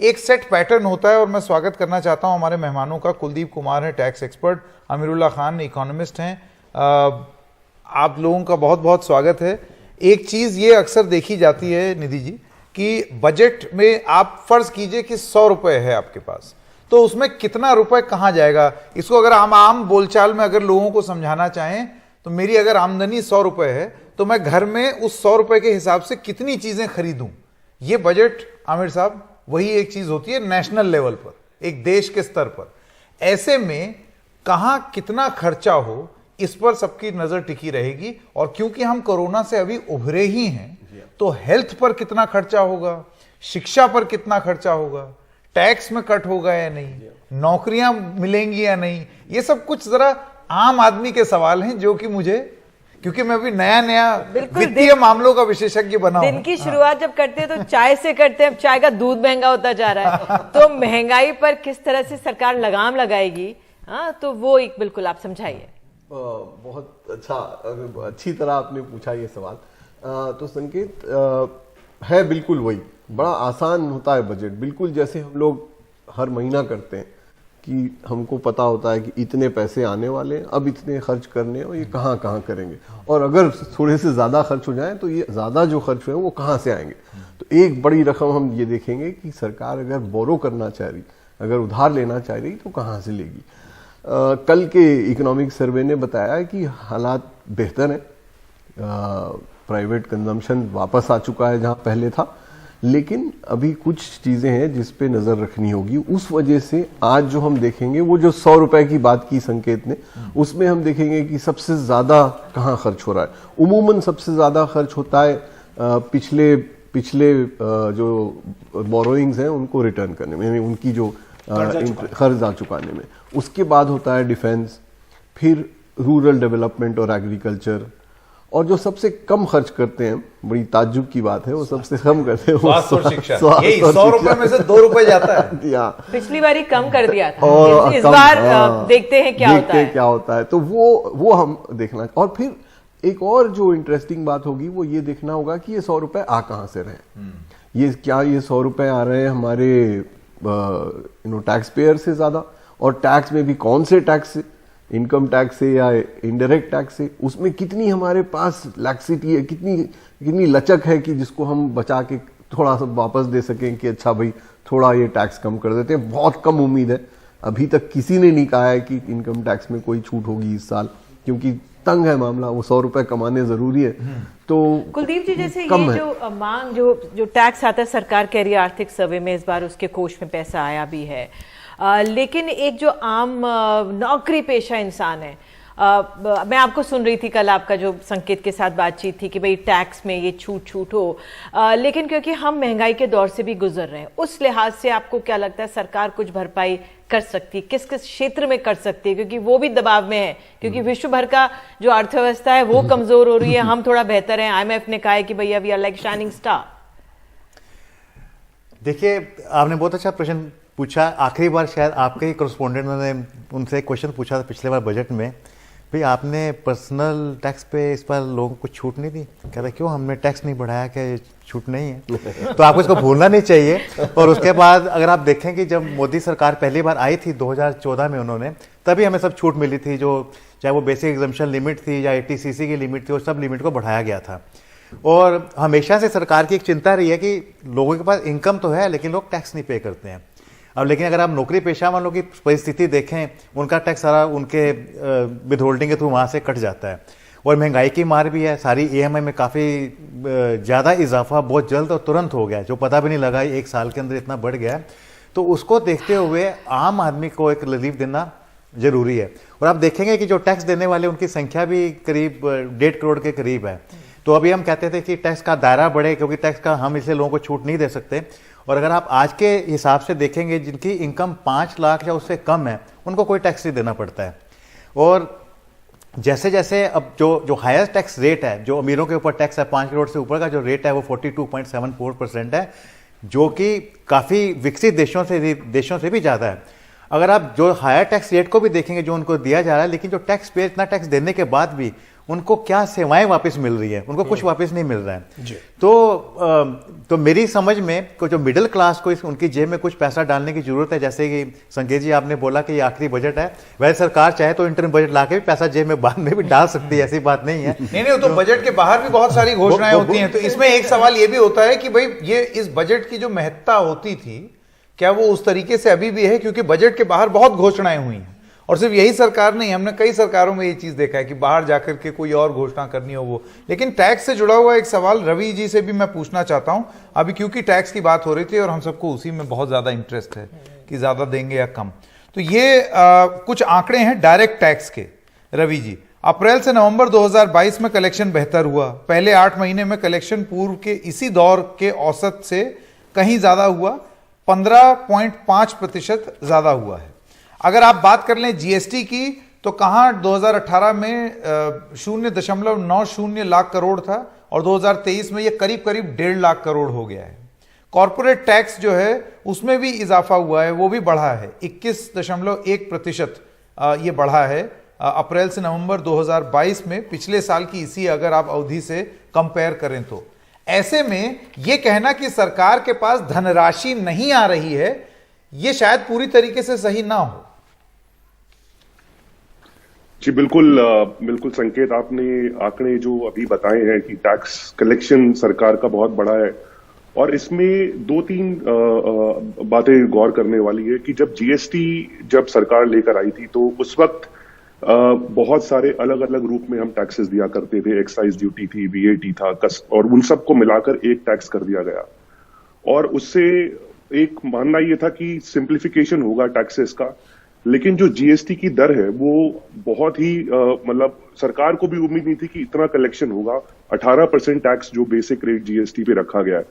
एक set pattern होता है। और मैं स्वागत करना चाहता हूं हमारे मेहमानों का। कुलदीप कुमार है tax expert, Amirullah Khan economist हैं। आप लोगों का बहुत बहुत स्वागत है। एक चीज ये अक्सर देखी जाती है निधि जी कि बजट में आप फर्ज कीजिए कि 100 रुपए है आपके पास, तो उसमें कितना रुपए कहां जाएगा, इसको अगर हम आम बोलचाल में अगर लोगों को समझाना चाहें तो मेरी अगर आमदनी 100 रुपए है तो मैं घर में उस 100 रुपए के हिसाब से कितनी चीजें खरीदूं। ये बजट आमिर साहब वही एक चीज होती है नेशनल लेवल पर, एक देश के स्तर पर। ऐसे में कहां कितना खर्चा हो इस पर सबकी नजर टिकी रहेगी। और क्योंकि हम कोरोना से अभी उभरे ही हैं तो हेल्थ पर कितना खर्चा होगा, शिक्षा पर कितना खर्चा होगा, टैक्स में कट होगा या नहीं, नौकरियां मिलेंगी या नहीं, ये सब कुछ जरा आम आदमी के सवाल हैं जो कि मुझे, क्योंकि मैं अभी नया नया वित्तीय मामलों का विशेषज्ञ बना हूं। दिन की शुरुआत जब करते हैं तो चाय से करते हैं। अब चाय का दूध महंगा होता जा रहा है, तो महंगाई पर किस तरह से सरकार लगाम लगाएगी, हाँ, तो वो एक बिल्कुल आप समझाइए। बहुत अच्छा, अच्छी तरह आपने पूछा ये सवाल। तो संकेत है बिल्कुल वही, बड़ा आसान होता है बजट, बिल्कुल जैसे हम लोग हर महीना करते हैं कि हमको पता होता है कि इतने पैसे आने वाले हैं, अब इतने खर्च करने और ये कहाँ कहाँ करेंगे, और अगर थोड़े से ज़्यादा खर्च हो जाए तो ये ज़्यादा जो खर्च हुए वो कहाँ से आएंगे। तो एक बड़ी रकम हम ये देखेंगे कि सरकार अगर बोरो करना चाह रही, अगर उधार लेना चाह रही तो कहाँ से लेगी। कल के इकोनॉमिक सर्वे ने बताया कि हालात बेहतर हैं, प्राइवेट कंजम्पशन वापस आ चुका है जहाँ पहले था, लेकिन अभी कुछ चीजें हैं जिस पे नजर रखनी होगी। उस वजह से आज जो हम देखेंगे वो जो 100 रुपए की बात की संकेत ने, उसमें हम देखेंगे कि सबसे ज्यादा कहाँ खर्च हो रहा है। उमूमन सबसे ज्यादा खर्च होता है पिछले जो बोरोइंग्स हैं उनको रिटर्न करने में, यानी उनकी जो कर्जा चुकाने में। उसके बाद होता है डिफेंस, फिर रूरल डेवलपमेंट और एग्रीकल्चर, और जो सबसे कम खर्च करते हैं, बड़ी ताज्जुब की बात है, वो सबसे कम करते हैं स्वास्थ्य और शिक्षा। यही 100 रुपए में से 2 रुपए जाता है। पिछली बार ही कम कर दिया था, और इस बार देखते हैं क्या होता है। तो वो हम देखना। और फिर एक और जो इंटरेस्टिंग बात होगी वो ये देखना होगा कि ये 100 रुपए आ कहाँ से रहे। ये 100 रुपए आ रहे हैं हमारे टैक्स पेयर से ज्यादा, और टैक्स में भी कौन से टैक्स से, इनकम टैक्स से या इनडायरेक्ट टैक्स से, उसमें कितनी हमारे पास लैक्सिटी है, कितनी लचक है कि जिसको हम बचा के थोड़ा सा वापस दे सकें कि अच्छा भाई थोड़ा ये टैक्स कम कर देते हैं। बहुत कम उम्मीद है, अभी तक किसी ने नहीं कहा है कि इनकम टैक्स में कोई छूट होगी इस साल, क्योंकि तंग है मामला, वो 100 रुपए कमाने जरूरी है। तो कुलदीप जी, जैसे ये जो मांग जो टैक्स आता है, सरकार कह रही है आर्थिक सर्वे में इस बार उसके कोष में पैसा आया भी है, लेकिन एक जो आम नौकरी पेशा इंसान है, मैं आपको सुन रही थी कल आपका जो संकेत के साथ बातचीत थी कि भाई टैक्स में ये छूट हो, लेकिन क्योंकि हम महंगाई के दौर से भी गुजर रहे हैं, उस लिहाज से आपको क्या लगता है सरकार कुछ भरपाई कर सकती है, किस किस क्षेत्र में कर सकती है, क्योंकि वो भी दबाव में है, क्योंकि विश्व भर का जो अर्थव्यवस्था है वो कमजोर हो रही है, हम थोड़ा बेहतर हैं। IMF ने कहा है कि भैया we are like shining star. देखिए, आपने बहुत अच्छा प्रश्न पूछा। आखिरी बार शायद आपके ही करस्पॉन्डेंट ने उनसे क्वेश्चन पूछा था पिछले बार बजट में, भाई आपने पर्सनल टैक्स पे इस बार लोगों को छूट नहीं दी। कह रहे क्यों, हमने टैक्स नहीं बढ़ाया, क्या छूट नहीं है? तो आपको इसको भूलना नहीं चाहिए। और उसके बाद अगर आप देखें कि जब मोदी सरकार पहली बार आई थी 2014 में, उन्होंने तभी हमें सब छूट मिली थी, जो चाहे वो बेसिक एग्जम्पशन लिमिट थी या ATCC की लिमिट थी, वो सब लिमिट को बढ़ाया गया था। और हमेशा से सरकार की एक चिंता रही है कि लोगों के पास इनकम तो है लेकिन लोग टैक्स नहीं पे करते हैं। अब लेकिन अगर आप नौकरी पेशा वालों की परिस्थिति देखें, उनका टैक्स सारा उनके विद होल्डिंग के थ्रू वहाँ से कट जाता है, और महंगाई की मार भी है, सारी EMI में काफ़ी ज़्यादा इजाफा बहुत जल्द और तुरंत हो गया, जो पता भी नहीं लगा 1 साल के अंदर इतना बढ़ गया है। तो उसको देखते हुए आम आदमी को एक रिलीफ देना जरूरी है। और आप देखेंगे कि जो टैक्स देने वाले उनकी संख्या भी करीब 1.5 करोड़ के करीब है। तो अभी हम कहते थे कि टैक्स का दायरा बढ़े, क्योंकि टैक्स का हम इसलिए लोगों को छूट नहीं दे सकते। और अगर आप आज के हिसाब से देखेंगे, जिनकी इनकम 5 लाख या उससे कम है उनको कोई टैक्स नहीं देना पड़ता है। और जैसे जैसे अब जो हायर टैक्स रेट है, जो अमीरों के ऊपर टैक्स है, 5 करोड़ से ऊपर का जो रेट है वो 42.74% है, जो कि काफ़ी विकसित देशों से भी ज़्यादा है। अगर आप जो हायर टैक्स रेट को भी देखेंगे जो उनको दिया जा रहा है, लेकिन जो टैक्स पे इतना टैक्स देने के बाद भी उनको क्या सेवाएं वापस मिल रही है, उनको कुछ वापस नहीं मिल रहा है जी। तो मेरी समझ में को जो मिडिल क्लास को उनकी जेब में कुछ पैसा डालने की जरूरत है। जैसे कि संकेत जी आपने बोला कि ये आखिरी बजट है, वैसे सरकार चाहे तो इंटरम बजट लाके भी पैसा जेब में बाद में भी डाल सकती है, ऐसी बात नहीं है। नहीं, तो बजट के बाहर भी बहुत सारी घोषणाएं होती हैं। तो इसमें एक सवाल ये भी होता है कि भाई ये इस बजट की जो महत्ता होती थी, क्या वो उस तरीके से अभी भी है? क्योंकि बजट के बाहर बहुत घोषणाएं हुई हैं, और सिर्फ यही सरकार नहीं, हमने कई सरकारों में ये चीज देखा है कि बाहर जाकर के कोई और घोषणा करनी हो वो। लेकिन टैक्स से जुड़ा हुआ एक सवाल रवि जी से भी मैं पूछना चाहता हूं अभी, क्योंकि टैक्स की बात हो रही थी और हम सबको उसी में बहुत ज्यादा इंटरेस्ट है कि ज्यादा देंगे या कम। तो ये कुछ आंकड़े हैं डायरेक्ट टैक्स के। रवि जी, अप्रैल से नवंबर 2022 में कलेक्शन बेहतर हुआ। पहले 8 महीने में कलेक्शन पूर्व के इसी दौर के औसत से कहीं ज्यादा हुआ, 15.5% ज्यादा हुआ है। अगर आप बात कर लें जीएसटी की, तो कहां 2018 में 0.90 लाख करोड़ था और 2023 में ये करीब करीब 1.5 लाख करोड़ हो गया है। कॉर्पोरेट टैक्स जो है उसमें भी इजाफा हुआ है, वो भी बढ़ा है, 21.1% ये बढ़ा है अप्रैल से नवंबर 2022 में, पिछले साल की इसी अगर आप अवधि से कंपेयर करें तो। ऐसे में ये कहना कि सरकार के पास धनराशि नहीं आ रही है, ये शायद पूरी तरीके से सही ना हो। जी बिल्कुल संकेत, आपने आंकड़े जो अभी बताए हैं कि टैक्स कलेक्शन सरकार का बहुत बड़ा है, और इसमें 2-3 बातें गौर करने वाली है कि जब सरकार लेकर आई थी तो उस वक्त बहुत सारे अलग अलग रूप में हम टैक्सेस दिया करते थे। एक्साइज ड्यूटी थी, वीएटी था, और उन सबको मिलाकर एक टैक्स कर दिया गया, और उससे एक मानना यह था कि सिंप्लीफिकेशन होगा टैक्सेस का। लेकिन जो जीएसटी की दर है वो बहुत ही मतलब सरकार को भी उम्मीद नहीं थी कि इतना कलेक्शन होगा। 18% टैक्स जो बेसिक रेट जीएसटी पे रखा गया है,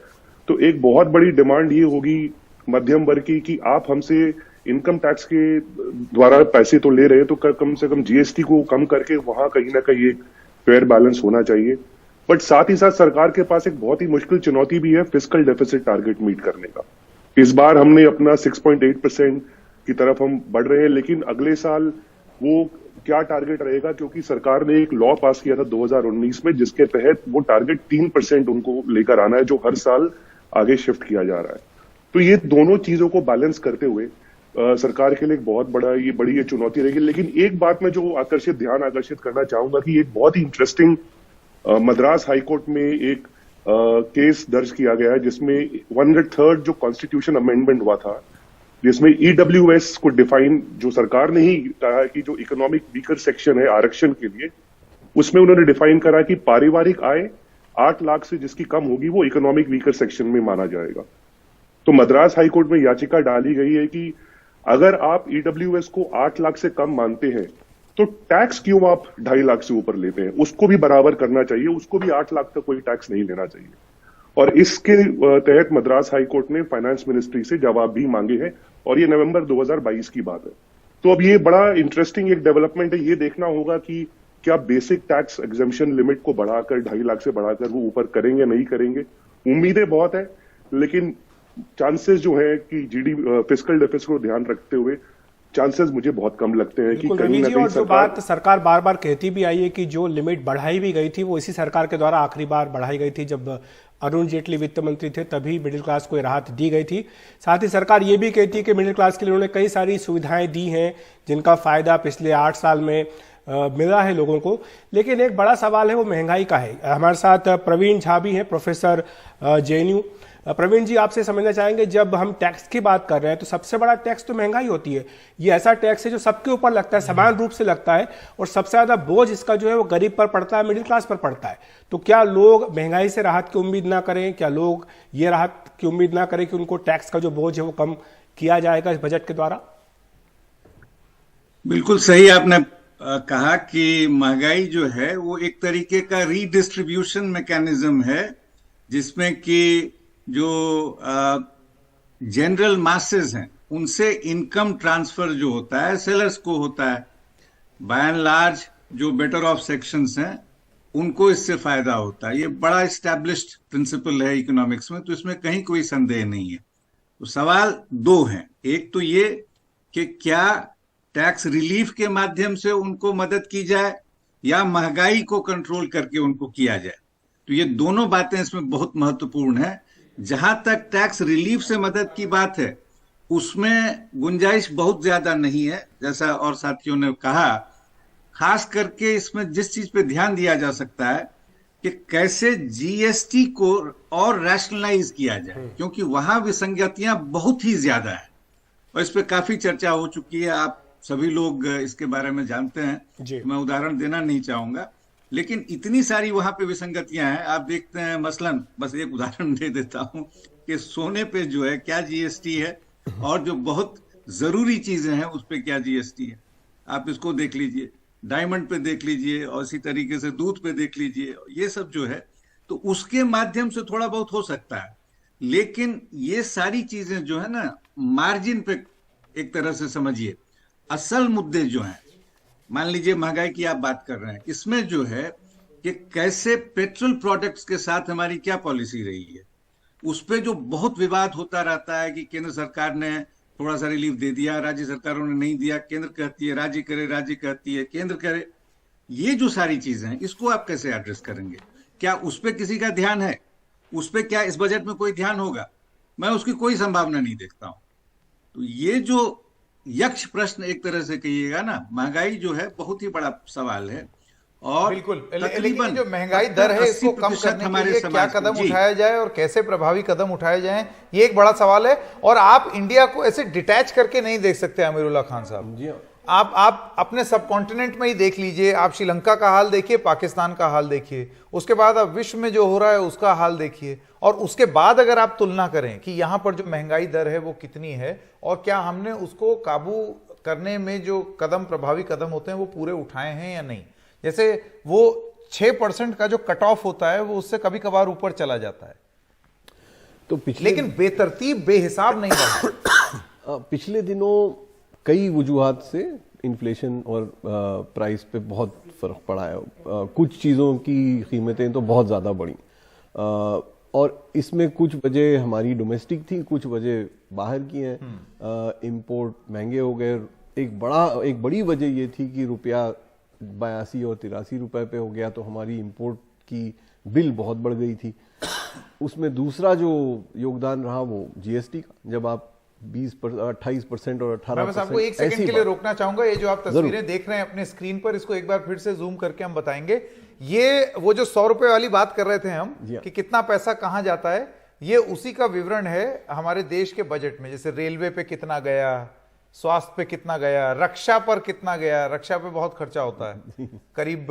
तो एक बहुत बड़ी डिमांड ये होगी मध्यम वर्ग की कि आप हमसे इनकम टैक्स के द्वारा पैसे तो ले रहे हैं, तो कम से कम जीएसटी को कम करके वहां कहीं ना कहीं एक फेयर बैलेंस होना चाहिए। बट साथ ही साथ सरकार के पास एक बहुत ही मुश्किल चुनौती भी है फिस्कल डेफिसिट टारगेट मीट करने का। इस बार हमने अपना 6.8% की तरफ हम बढ़ रहे हैं, लेकिन अगले साल वो क्या टारगेट रहेगा, क्योंकि सरकार ने एक लॉ पास किया था 2019 में जिसके तहत वो टारगेट 3% उनको लेकर आना है, जो हर साल आगे शिफ्ट किया जा रहा है। तो ये दोनों चीजों को बैलेंस करते हुए सरकार के लिए एक बहुत बड़ी ये चुनौती रहेगी। लेकिन एक बात मैं जो ध्यान आकर्षित करना चाहूंगा कि एक बहुत ही इंटरेस्टिंग मद्रास हाईकोर्ट में एक केस दर्ज किया गया है जिसमें 103rd जो कॉन्स्टिट्यूशन अमेंडमेंट हुआ था, जिसमें ईडब्ल्यूएस को डिफाइन, जो सरकार ने ही कहा कि जो इकोनॉमिक वीकर सेक्शन है आरक्षण के लिए, उसमें उन्होंने डिफाइन करा कि पारिवारिक आय 8 लाख से जिसकी कम होगी वो इकोनॉमिक वीकर सेक्शन में माना जाएगा। तो मद्रास हाईकोर्ट में याचिका डाली गई है कि अगर आप ईडब्ल्यूएस को 8 लाख से कम मानते हैं तो टैक्स क्यों आप 2.5 लाख से ऊपर लेते हैं, उसको भी बराबर करना चाहिए, उसको भी 8 लाख तक कोई टैक्स नहीं लेना चाहिए। और इसके तहत मद्रास हाईकोर्ट ने फाइनेंस मिनिस्ट्री से जवाब भी मांगे हैं, और ये नवंबर 2022 की बात है। तो अब ये बड़ा इंटरेस्टिंग एक डेवलपमेंट है, ये देखना होगा कि क्या बेसिक टैक्स एग्जेम्पशन लिमिट को बढ़ाकर 2.5 लाख से बढ़ाकर वो ऊपर करेंगे नहीं करेंगे। उम्मीदें बहुत है, लेकिन चांसेस जो है कि फिस्कल डेफिसिट को ध्यान रखते हुए चांसेस मुझे बहुत कम लगते हैं कि कहीं ना कहीं और जो बात सरकार बार बार कहती भी आई है कि जो लिमिट बढ़ाई भी गई थी वो इसी सरकार के द्वारा आखिरी बार बढ़ाई गई थी जब अरुण जेटली वित्त मंत्री थे, तभी मिडिल क्लास को राहत दी गई थी। साथ ही सरकार ये भी कहती है कि मिडिल क्लास के लिए उन्होंने कई सारी सुविधाएं दी हैं जिनका फायदा पिछले 8 साल में मिला है लोगों को। लेकिन एक बड़ा सवाल है वो महंगाई का है। हमारे साथ प्रवीण झा भी हैं, प्रोफेसर जेएनयू। प्रवीण जी, आपसे समझना चाहेंगे, जब हम टैक्स की बात कर रहे हैं तो सबसे बड़ा टैक्स तो महंगाई होती है। ये ऐसा टैक्स है जो सबके ऊपर लगता है, समान रूप से लगता है, और सबसे ज्यादा बोझ इसका जो है वो गरीब पर पड़ता है, मिडिल क्लास पर पड़ता है। तो क्या लोग महंगाई से राहत की उम्मीद ना करें? क्या लोग ये राहत की उम्मीद ना करें कि उनको टैक्स का जो बोझ है वो कम किया जाएगा इस बजट के द्वारा? बिल्कुल सही आपने कहा कि महंगाई जो है वो एक तरीके का रीडिस्ट्रीब्यूशन मैकेनिज्म है, जिसमें कि जो जनरल मासेस हैं उनसे इनकम ट्रांसफर जो होता है सेलर्स को होता है। बाय एंड लार्ज जो बेटर ऑफ सेक्शंस हैं उनको इससे फायदा होता है। ये बड़ा एस्टैब्लिश्ड प्रिंसिपल है इकोनॉमिक्स में, तो इसमें कहीं कोई संदेह नहीं है। तो सवाल 2 हैं। एक तो ये कि क्या टैक्स रिलीफ के माध्यम से उनको मदद की जाए, या महंगाई को कंट्रोल करके उनको किया जाए। तो ये दोनों बातें इसमें बहुत महत्वपूर्ण है। जहां तक टैक्स रिलीफ से मदद की बात है, उसमें गुंजाइश बहुत ज्यादा नहीं है, जैसा और साथियों ने कहा। खास करके इसमें जिस चीज पे ध्यान दिया जा सकता है कि कैसे जीएसटी को और रैशनलाइज किया जाए, क्योंकि वहां विसंगतियां बहुत ही ज्यादा है और इस पे काफी चर्चा हो चुकी है। आप सभी लोग इसके बारे में जानते हैं, मैं उदाहरण देना नहीं चाहूंगा, लेकिन इतनी सारी वहां पे विसंगतियां हैं। आप देखते हैं, मसलन बस एक उदाहरण दे देता हूं कि सोने पे जो है क्या जीएसटी है और जो बहुत जरूरी चीजें हैं उस पे क्या जीएसटी है। आप इसको देख लीजिए, डायमंड पे देख लीजिए, और इसी तरीके से दूध पे देख लीजिए। ये सब जो है तो उसके माध्यम से थोड़ा बहुत हो सकता है, लेकिन ये सारी चीजें जो है ना, मार्जिन पे एक तरह से समझिए। असल मुद्दे जो हैं, मान लीजिए महंगाई की आप बात कर रहे हैं, इसमें जो है कि कैसे पेट्रोल प्रोडक्ट्स के साथ हमारी क्या पॉलिसी रही है, उस पे जो बहुत विवाद होता रहता है कि केंद्र सरकार ने थोड़ा सा रिलीफ दे दिया, राज्य सरकारों ने नहीं दिया, केंद्र कहती है राज्य करे, राज्य कहती है केंद्र करे। ये जो सारी चीजें हैं, इसको आप कैसे एड्रेस करेंगे? क्या उस पर किसी का ध्यान है? उस पर क्या इस बजट में कोई ध्यान होगा? मैं उसकी कोई संभावना नहीं देखता हूं। तो ये जो यक्ष प्रश्न एक तरह से कहिएगा ना, महंगाई जो है बहुत ही बड़ा सवाल है। और बिल्कुल, लेकिन जो महंगाई दर है इसको कम करने के लिए क्या कदम उठाया जाए और कैसे प्रभावी कदम उठाए जाएं, ये एक बड़ा सवाल है। और आप इंडिया को ऐसे डिटैच करके नहीं देख सकते अमीरुल्लाह खान साहब जी। आप अपने सब कॉन्टिनेंट में ही देख लीजिए, आप श्रीलंका का हाल देखिए, पाकिस्तान का हाल देखिए, उसके बाद आप विश्व में जो हो रहा है उसका हाल देखिए, और उसके बाद अगर आप तुलना करें कि यहां पर जो महंगाई दर है वो कितनी है और क्या हमने उसको काबू करने में जो कदम, प्रभावी कदम होते हैं वो पूरे उठाए हैं या नहीं। जैसे वो 6% का जो कट ऑफ होता है वो उससे कभी कभार ऊपर चला जाता है, तो लेकिन बेतरतीब बेहिसाब नहीं बढ़ा। पिछले दिनों कई वजूहात से इन्फ्लेशन और प्राइस पे बहुत फर्क पड़ा है। कुछ चीज़ों की कीमतें तो बहुत ज़्यादा बढ़ी, और इसमें कुछ वजह हमारी डोमेस्टिक थी, कुछ वजह बाहर की हैं। इंपोर्ट महंगे हो गए। एक बड़ी वजह ये थी कि रुपया 82 और 83 रुपए पे हो गया, तो हमारी इंपोर्ट की बिल बहुत बढ़ गई थी। उसमें दूसरा जो योगदान रहा वो जीएसटी का। जब आप 28% और 18%। मैं बस आपको एक सेकंड के लिए रोकना चाहूंगा। ये जो आप तस्वीरें देख रहे हैं अपने स्क्रीन पर, इसको एक बार फिर से जूम करके हम बताएंगे। ये वो जो 100 रुपए वाली बात कर रहे थे हम कि कितना पैसा कहां जाता है, ये उसी का विवरण है हमारे देश के बजट में। जैसे रेलवे पे कितना गया, स्वास्थ्य पे कितना गया, रक्षा पर कितना गया। रक्षा पे बहुत खर्चा होता है, करीब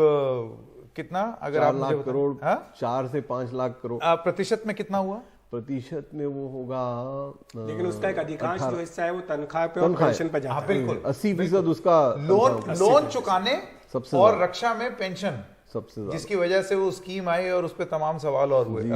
कितना, अगर आप 4 लाख करोड़, 4 से 5 लाख करोड़। प्रतिशत में कितना हुआ? प्रतिशत में वो होगा, लेकिन उसका एक अधिकांश जो हिस्सा है वो तनख्वाह पे और पेंशन पे जाता है। बिल्कुल 80% उसका लोन चुकाने सबसे और रक्षा में पेंशन सबसे ज्यादा, जिसकी वजह से वो स्कीम आई और उस पर तमाम सवाल और हुए।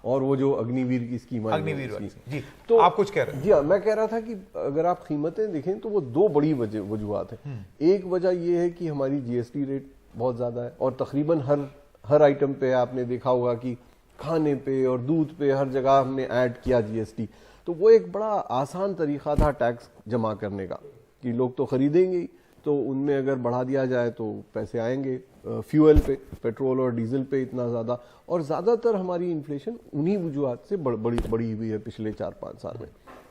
और वो जो अग्निवीर की स्कीम आई, अग्निवीर वाली जी। तो आप कुछ कह रहे हैं? जी मैं कह रहा था कि अगर आप कीमतें देखें तो वो दो बड़ी वजूहत है। एक वजह ये है कि हमारी जीएसटी रेट बहुत ज्यादा है, और तकरीबन हर आइटम पे आपने देखा होगा कि खाने पे और दूध पे हर जगह हमने ऐड किया जीएसटी। तो वो एक बड़ा आसान तरीका था टैक्स जमा करने का, कि लोग तो खरीदेंगे ही, तो उनमें अगर बढ़ा दिया जाए तो पैसे आएंगे। फ्यूल पे, पेट्रोल और डीजल पे इतना ज़्यादा, और ज़्यादातर हमारी इन्फ्लेशन उन्हीं वजूहत से बड़ी हुई है पिछले 4-5 साल में।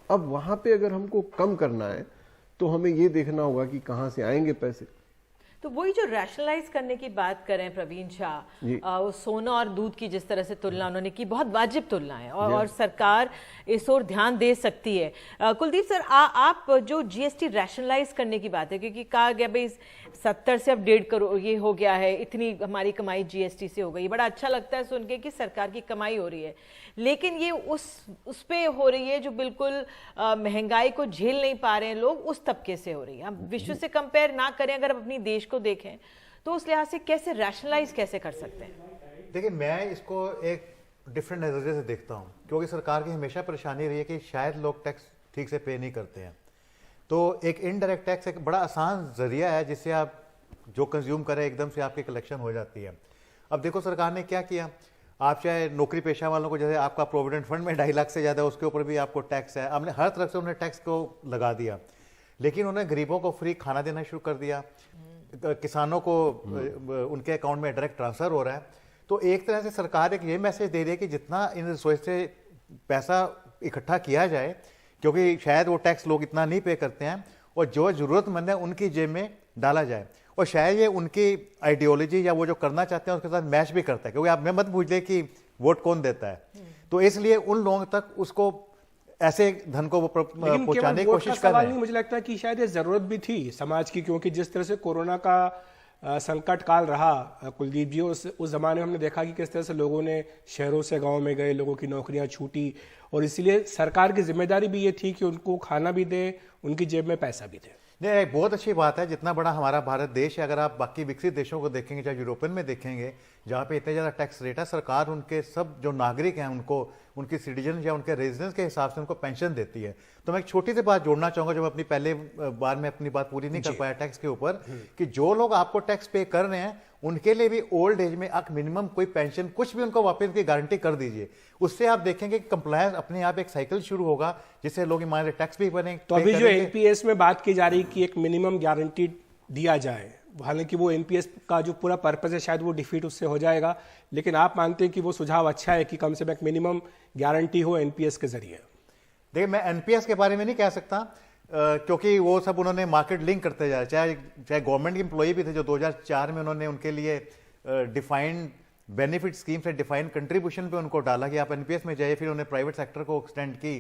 अब वहाँ पे अगर हमको कम करना है तो हमें ये देखना होगा कि कहाँ से आएंगे पैसे। तो वही जो रैशनलाइज करने की बात करें प्रवीण शाह, वो सोना और दूध की जिस तरह से तुलना उन्होंने की, बहुत वाजिब तुलना है, और सरकार इस ओर ध्यान दे सकती है। कुलदीप सर, आप जो जीएसटी रैशनलाइज करने की बात है, क्योंकि कहा गया भाई 70 से अब 1.5 करोड़ ये हो गया है, इतनी हमारी कमाई जीएसटी से हो गई। बड़ा अच्छा लगता है सुन के कि सरकार की कमाई हो रही है, लेकिन ये उस पे हो रही है जो बिल्कुल महंगाई को झेल नहीं पा रहे हैं लोग, उस तबके से हो रही है। हम विश्व से कंपेयर ना करें, अगर अपनी देश को देखें तो उस लिहाज से कैसे रैशनलाइज कैसे कर सकते हैं? देखिए, मैं इसको एक डिफरेंट नजरिए से देखता हूं, क्योंकि सरकार की हमेशा परेशानी रही है कि शायद लोग टैक्स ठीक से पे नहीं करते हैं। तो एक इनडायरेक्ट टैक्स एक बड़ा आसान जरिया है जिससे आप जो कंज्यूम करें एकदम से आपकी कलेक्शन हो जाती है। अब देखो सरकार ने क्या किया, आप चाहे नौकरी पेशा वालों को, जैसे आपका प्रोविडेंट फंड में 2.5 लाख से ज़्यादा उसके ऊपर भी आपको टैक्स है, हमने हर तरफ से उन्हें टैक्स को लगा दिया। लेकिन उन्हें गरीबों को फ्री खाना देना शुरू कर दिया, किसानों को उनके अकाउंट में डायरेक्ट ट्रांसफर हो रहा है। तो एक तरह से सरकार एक ये मैसेज दे रही है कि जितना इन रिसोर्स से पैसा इकट्ठा किया जाए, क्योंकि शायद वो टैक्स लोग इतना नहीं पे करते हैं, और जो जरूरतमंद है उनकी जेब में डाला जाए, और शायद ये उनकी आइडियोलॉजी या वो जो करना चाहते हैं उसके साथ मैच भी करता है, क्योंकि आप मैं मत पूछिए कि वोट कौन देता है। तो इसलिए उन लोगों तक उसको ऐसे धन को वो पहुंचाने की कोशिश कर रहे हैं। मुझे लगता है कि शायद ये जरूरत भी थी समाज की, क्योंकि जिस तरह से कोरोना का संकट काल रहा कुलदीप जी, उस जमाने में हमने देखा कि किस तरह से लोगों ने शहरों से गांव में गए, लोगों की नौकरियां छूटी, और इसलिए सरकार की जिम्मेदारी भी ये थी कि उनको खाना भी दे, उनकी जेब में पैसा भी दे। नहीं, एक बहुत अच्छी बात है, जितना बड़ा हमारा भारत देश है, अगर आप बाकी विकसित देशों को देखेंगे, चाहे यूरोपियन में देखेंगे, जहाँ पे इतने ज़्यादा टैक्स रेट है, सरकार उनके सब जो नागरिक हैं उनको उनकी सिटीजन या उनके रेजिडेंस के हिसाब से उनको पेंशन देती है। तो मैं एक छोटी सी बात जोड़ना चाहूँगा, जो मैं अपनी पहले बार में अपनी बात पूरी नहीं कर पाया टैक्स के ऊपर, कि जो लोग आपको टैक्स पे कर रहे हैं उनके लिए भी ओल्ड एज में एक मिनिमम कोई पेंशन कुछ भी उनको वापस की गारंटी कर दीजिए। उससे आप देखेंगे कि कंप्लायंस अपने आप एक साइकिल शुरू होगा, जिससे लोग ईमानदार टैक्स भी बने। तो अभी जो एनपीएस में बात की जा रही कि एक मिनिमम गारंटी दिया जाए, हालांकि वो एनपीएस का जो पूरा पर्पस है शायद वो डिफीट उससे हो जाएगा, लेकिन आप मानते हैं कि वो सुझाव अच्छा है कि कम से कम एक मिनिमम गारंटी हो एनपीएस के जरिए? देखिए, मैं एनपीएस के बारे में नहीं कह सकता, क्योंकि वो सब उन्होंने मार्केट लिंक करते जा रहे, चाहे गवर्नमेंट एम्प्लॉई भी थे जो 2004 में उन्होंने उनके लिए डिफाइंड बेनिफिट स्कीम से डिफाइंड कंट्रीब्यूशन पे उनको डाला कि आप एनपीएस में जाइए, फिर उन्होंने प्राइवेट सेक्टर को एक्सटेंड की।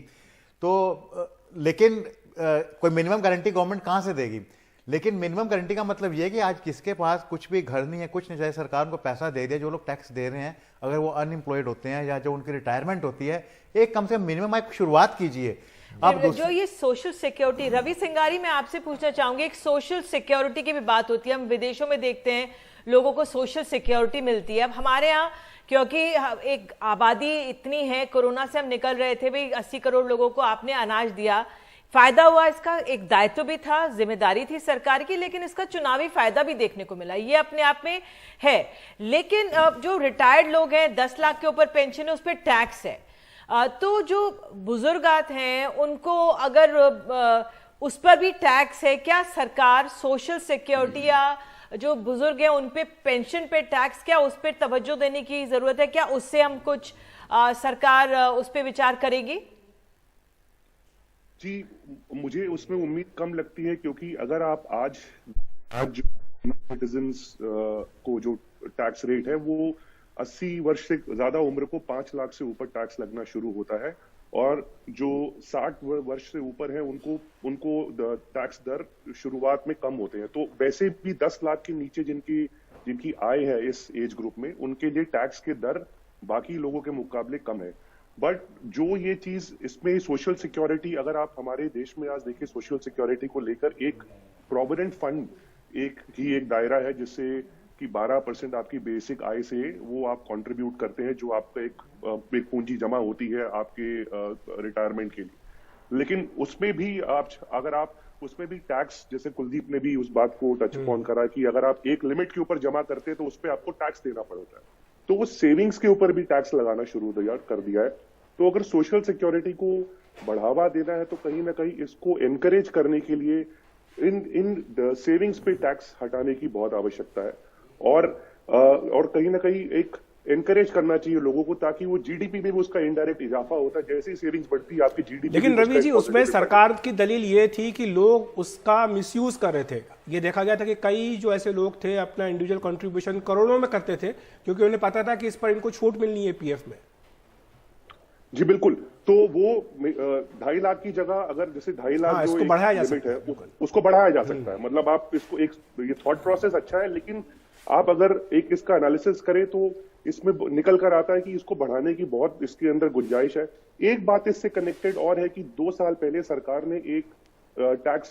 तो लेकिन कोई मिनिमम गारंटी गवर्नमेंट कहाँ से देगी? लेकिन मिनिमम गारंटी का मतलब यह है कि आज किसके पास कुछ भी घर नहीं है, कुछ नहीं, चाहे सरकार उनको पैसा दे दे, जो लोग टैक्स दे रहे हैं, अगर वो अनएम्प्लॉयड होते हैं या जो उनकी रिटायरमेंट होती है, एक कम से कम मिनिमम आप शुरुआत कीजिए। अब जो ये सोशल सिक्योरिटी, रवि सिंगारी, मैं आपसे पूछना चाहूंगी, एक सोशल सिक्योरिटी की भी बात होती है, हम विदेशों में देखते हैं लोगों को सोशल सिक्योरिटी मिलती है। अब हमारे यहाँ क्योंकि एक आबादी इतनी है, कोरोना से हम निकल रहे थे, भाई 80 करोड़ लोगों को आपने अनाज दिया, फायदा हुआ, इसका एक दायित्व भी था, जिम्मेदारी थी सरकार की, लेकिन इसका चुनावी फायदा भी देखने को मिला, ये अपने आप में है। लेकिन जो रिटायर्ड लोग हैं, 10 लाख के ऊपर पेंशन है, उस पर टैक्स है, तो जो बुजुर्गात हैं उनको अगर उस पर भी टैक्स है, क्या सरकार सोशल सिक्योरिटी या जो बुजुर्ग हैं उन पे पेंशन पे टैक्स, क्या उस पर तवज्जो देने की जरूरत है? क्या उससे हम कुछ सरकार उस पर विचार करेगी? जी, मुझे उसमें उम्मीद कम लगती है, क्योंकि अगर आप आज सिटीजन्स को जो टैक्स रेट है वो 80 वर्ष से ज्यादा उम्र को 5 लाख से ऊपर टैक्स लगना शुरू होता है, और जो 60 वर्ष से ऊपर है उनको टैक्स दर शुरुआत में कम होते हैं। तो वैसे भी 10 लाख के नीचे जिनकी आय है इस एज ग्रुप में, उनके लिए टैक्स के दर बाकी लोगों के मुकाबले कम है। बट जो ये चीज इसमें सोशल सिक्योरिटी, अगर आप हमारे देश में आज देखिए, सोशल सिक्योरिटी को लेकर एक प्रोविडेंट फंड एक दायरा है, जिससे कि 12% आपकी बेसिक आय से वो आप कंट्रीब्यूट करते हैं, जो आपका एक पूंजी जमा होती है आपके रिटायरमेंट के लिए। लेकिन उसमें भी अगर आप उसमें भी टैक्स, जैसे कुलदीप ने भी उस बात को टच ऑन करा कि अगर आप एक लिमिट के ऊपर जमा करते हैं तो उस पर आपको टैक्स देना पड़ता है, तो उस सेविंग्स के ऊपर भी टैक्स लगाना शुरू कर दिया है। तो अगर सोशल सिक्योरिटी को बढ़ावा देना है तो कहीं ना कहीं इसको एनकरेज करने के लिए इन सेविंग्स पे टैक्स हटाने की बहुत आवश्यकता है, और कहीं ना कहीं एक एनकरेज करना चाहिए लोगों को, ताकि वो जीडीपी में भी उसका इनडायरेक्ट इजाफा होता है, जैसे ही सेविंग्स बढ़ती है आपकी जीडीपी। लेकिन रवि जी, उसमें सरकार की दलील ये थी कि लोग उसका मिसयूज कर रहे थे। ये देखा गया था कि कई जो ऐसे लोग थे अपना इंडिविजुअल कंट्रीब्यूशन करोड़ों में करते थे, क्योंकि उन्हें पता था कि इस पर इनको छूट मिलनी है पीएफ में। जी बिल्कुल, तो वो 2.5 लाख की जगह अगर जैसे 2.5 लाख जो लिमिट है उसको बढ़ाया जा सकता है। मतलब आप इसको ये थॉट प्रोसेस अच्छा है, लेकिन आप अगर एक इसका एनालिसिस करें तो इसमें निकल कर आता है कि इसको बढ़ाने की बहुत इसके अंदर गुंजाइश है। एक बात इससे कनेक्टेड और है कि 2 साल पहले सरकार ने एक टैक्स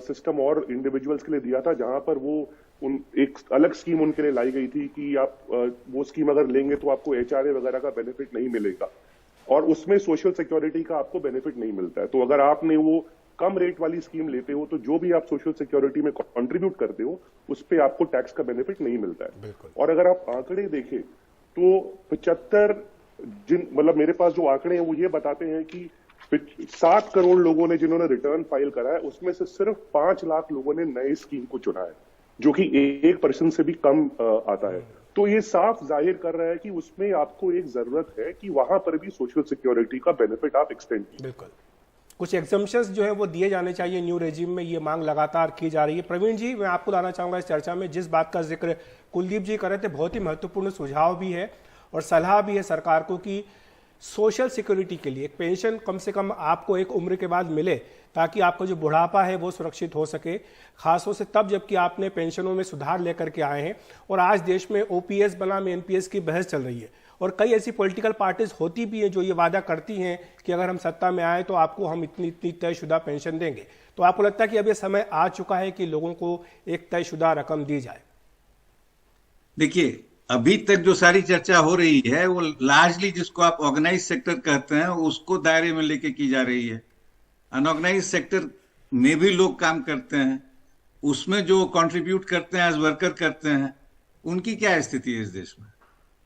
सिस्टम और इंडिविजुअल्स के लिए दिया था, जहां पर वो एक अलग स्कीम उनके लिए लाई गई थी कि आप वो स्कीम अगर लेंगे तो आपको एचआरए वगैरह का बेनिफिट नहीं मिलेगा, और उसमें सोशल सिक्योरिटी का आपको बेनिफिट नहीं मिलता है। तो अगर आपने वो कम रेट वाली स्कीम लेते हो तो जो भी आप सोशल सिक्योरिटी में कंट्रीब्यूट करते हो उस पे आपको टैक्स का बेनिफिट नहीं मिलता है। और अगर आप आंकड़े देखें तो 75 मतलब मेरे पास जो आंकड़े हैं वो ये बताते हैं कि 7 करोड़ लोगों ने जिन्होंने रिटर्न फाइल करा है, उसमें से सिर्फ 5 लाख लोगों ने नई स्कीम को चुना है। जो कि 1% से भी कम आता है। तो ये साफ जाहिर कर रहा है कि उसमें आपको एक जरूरत है कि वहां पर भी सोशल सिक्योरिटी का बेनिफिट आप एक्सटेंड कीजिए। बिल्कुल, कुछ एग्जम्पशंस जो है वो दिए जाने चाहिए न्यू रेजिम में, ये मांग लगातार की जा रही है। प्रवीण जी, मैं आपको लाना चाहूंगा इस चर्चा में। जिस बात का जिक्र कुलदीप जी कर रहे थे, बहुत ही महत्वपूर्ण सुझाव भी है और सलाह भी है सरकार को कि सोशल सिक्योरिटी के लिए एक पेंशन कम से कम आपको एक उम्र के बाद मिले, ताकि आपका जो बुढ़ापा है वो सुरक्षित हो सके, खासतौर से तब जबकि आपने पेंशनों में सुधार लेकर के आए हैं। और आज देश में ओपीएस बनाम एनपीएस की बहस चल रही है और कई ऐसी पॉलिटिकल पार्टीज होती भी हैं जो ये वादा करती हैं कि अगर हम सत्ता में आए तो आपको हम इतनी इतनी तयशुदा पेंशन देंगे। तो आपको लगता है कि अब ये समय आ चुका है कि लोगों को एक तयशुदा रकम दी जाए? देखिए, अभी तक जो सारी चर्चा हो रही है वो लार्जली जिसको आप ऑर्गेनाइज सेक्टर कहते हैं उसको दायरे में लेके की जा रही है। अनऑर्गेनाइज सेक्टर में भी लोग काम करते हैं, उसमें जो कंट्रीब्यूट करते हैं एज वर्कर करते हैं, उनकी क्या स्थिति है इस देश में?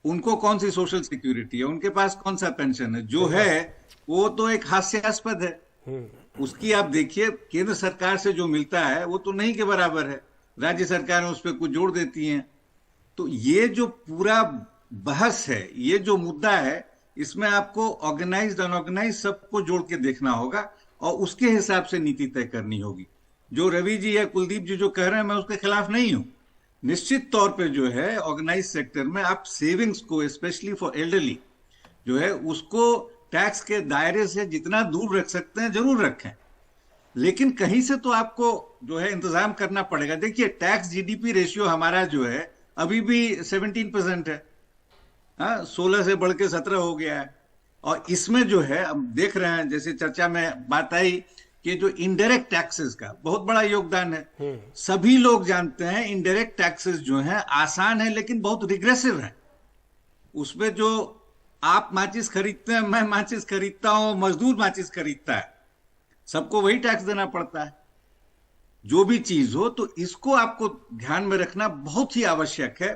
उनको कौन सी सोशल सिक्योरिटी है? उनके पास कौन सा पेंशन है? जो है वो तो एक हास्यास्पद है। उसकी आप देखिए, केंद्र सरकार से जो मिलता है वो तो नहीं के बराबर है, राज्य सरकारें उस पर कुछ जोड़ देती हैं। तो ये जो पूरा बहस है, ये जो मुद्दा है, इसमें आपको ऑर्गेनाइज्ड अनऑर्गेनाइज सबको जोड़ के देखना होगा और उसके हिसाब से नीति तय करनी होगी। जो रवि जी या कुलदीप जी जो कह रहे हैं, मैं उसके खिलाफ नहीं हूं। निश्चित तौर पे जो है ऑर्गेनाइज सेक्टर में आप सेविंग्स को, स्पेशली फॉर एल्डरली जो है, उसको टैक्स के दायरे से जितना दूर रख सकते हैं जरूर रखें, लेकिन कहीं से तो आपको जो है इंतजाम करना पड़ेगा। देखिए, टैक्स जीडीपी रेशियो हमारा जो है अभी भी 17% है, 16 से बढ़ के 17 हो गया है। और इसमें जो है अब देख रहे हैं, जैसे चर्चा में बात आई कि जो इनडायरेक्ट टैक्सेस का बहुत बड़ा योगदान है। सभी लोग जानते हैं इनडायरेक्ट टैक्सेस जो हैं आसान है लेकिन बहुत रिग्रेसिव है। उसमें जो आप माचिस खरीदते हैं, मैं माचिस खरीदता हूं, मजदूर माचिस खरीदता है, सबको वही टैक्स देना पड़ता है जो भी चीज हो। तो इसको आपको ध्यान में रखना बहुत ही आवश्यक है